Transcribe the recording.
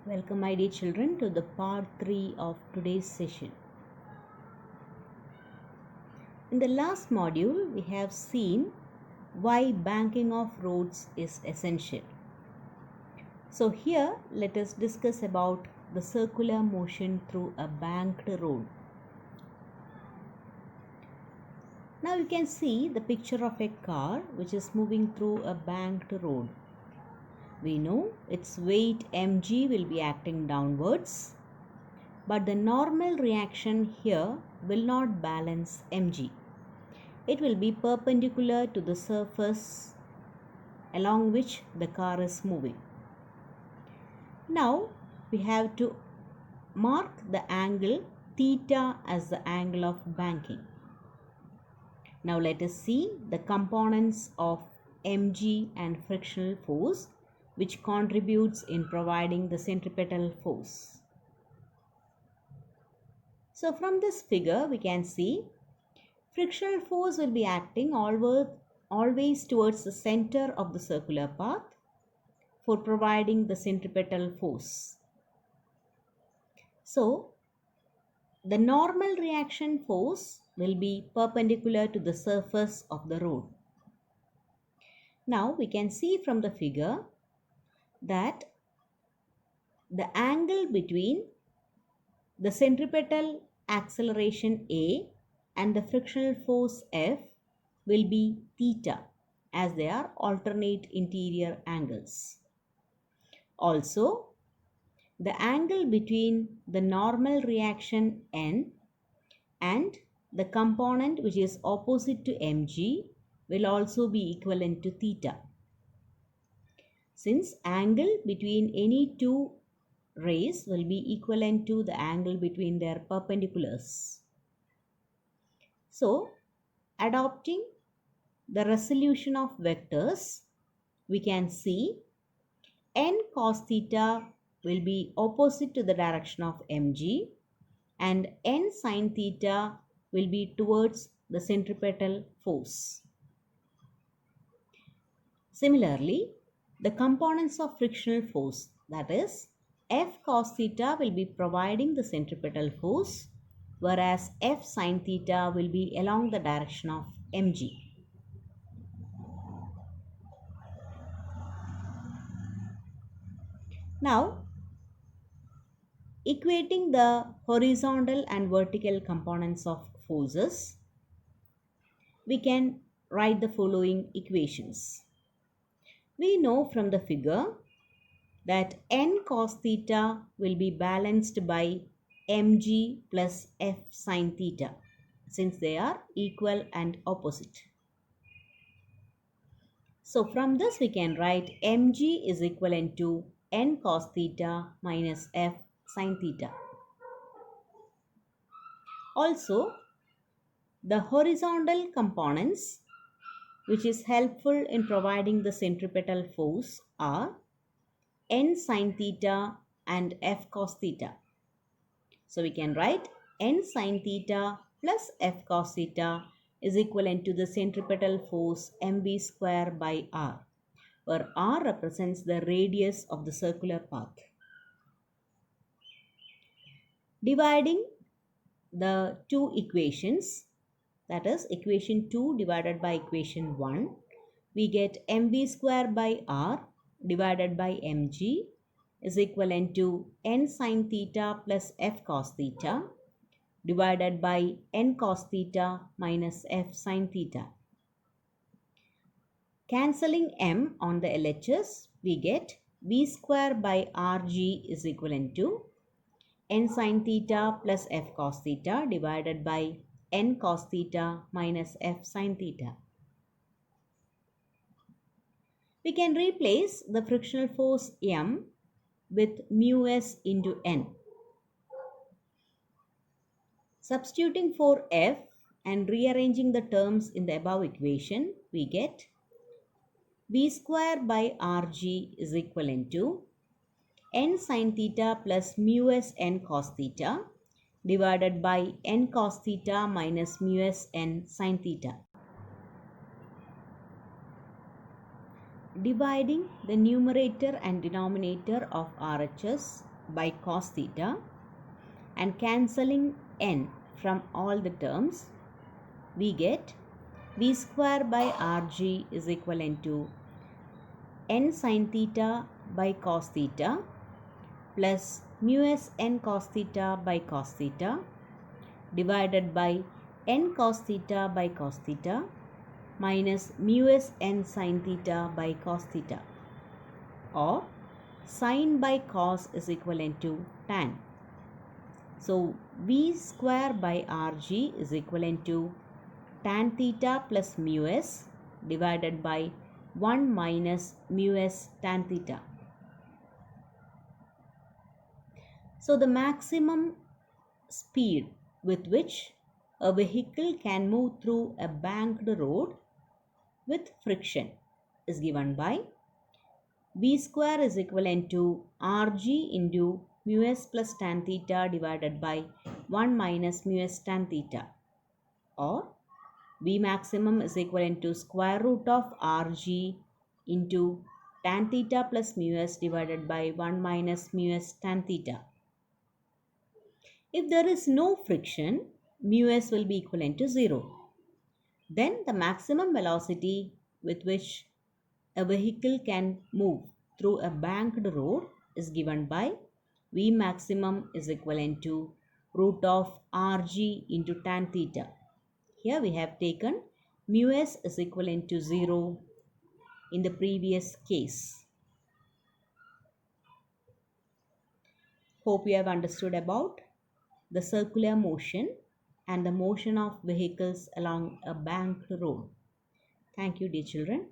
Welcome my dear children to the part 3 of today's session. In the last module we have seen why banking of roads is essential. So here let us discuss about the circular motion through a banked road. Now you can see the picture of a car which is moving through a banked road. We know its weight mg will be acting downwards, but the normal reaction here will not balance mg. It will be perpendicular to the surface along which the car is moving. Now we have to mark the angle theta as the angle of banking. Now let us see the components of mg and frictional force which contributes in providing the centripetal force. So from this figure we can see frictional force will be acting always towards the center of the circular path for providing the centripetal force. So the normal reaction force will be perpendicular to the surface of the road. Now we can see from the figure that the angle between the centripetal acceleration A and the frictional force F will be theta, as they are alternate interior angles. Also, the angle between the normal reaction N and the component which is opposite to mg will also be equivalent to theta. Since angle between any two rays will be equivalent to the angle between their perpendiculars. So, adopting the resolution of vectors, we can see n cos theta will be opposite to the direction of mg and n sin theta will be towards the centripetal force. Similarly, the components of frictional force, that is F cos theta will be providing the centripetal force, whereas F sin theta will be along the direction of mg. Now, equating the horizontal and vertical components of forces, we can write the following equations. We know from the figure that n cos theta will be balanced by mg plus f sin theta, since they are equal and opposite. So from this we can write mg is equivalent to n cos theta minus f sin theta. Also, the horizontal components which is helpful in providing the centripetal force are n sin theta and f cos theta. So we can write n sin theta plus f cos theta is equivalent to the centripetal force mv square by r, where r represents the radius of the circular path. Dividing the two equations, that is equation 2 divided by equation 1, we get mv square by r divided by mg is equivalent to n sin theta plus f cos theta divided by n cos theta minus f sin theta. Cancelling m on the LHS, we get v square by rg is equivalent to n sin theta plus f cos theta divided by n cos theta minus f sin theta. We can replace the frictional force m with mu s into n. Substituting for f and rearranging the terms in the above equation, we get v square by rg is equivalent to n sin theta plus mu s n cos theta divided by n cos theta minus mu s n sin theta. Dividing the numerator and denominator of RHS by cos theta, and cancelling n from all the terms, we get v square by rg is equivalent to n sin theta by cos theta plus mu s n cos theta by cos theta divided by n cos theta by cos theta minus mu s n sin theta by cos theta, or sin by cos is equivalent to tan. So v square by rg is equivalent to tan theta plus mu s divided by 1 minus mu s tan theta. So the maximum speed with which a vehicle can move through a banked road with friction is given by v square is equivalent to rg into mu s plus tan theta divided by 1 minus mu s tan theta, or v maximum is equivalent to square root of rg into tan theta plus mu s divided by 1 minus mu s tan theta. If there is no friction, mu s will be equivalent to 0. Then the maximum velocity with which a vehicle can move through a banked road is given by v maximum is equivalent to root of rg into tan theta. Here we have taken mu s is equivalent to 0 in the previous case. Hope you have understood about the circular motion and the motion of vehicles along a banked road. Thank you, dear children.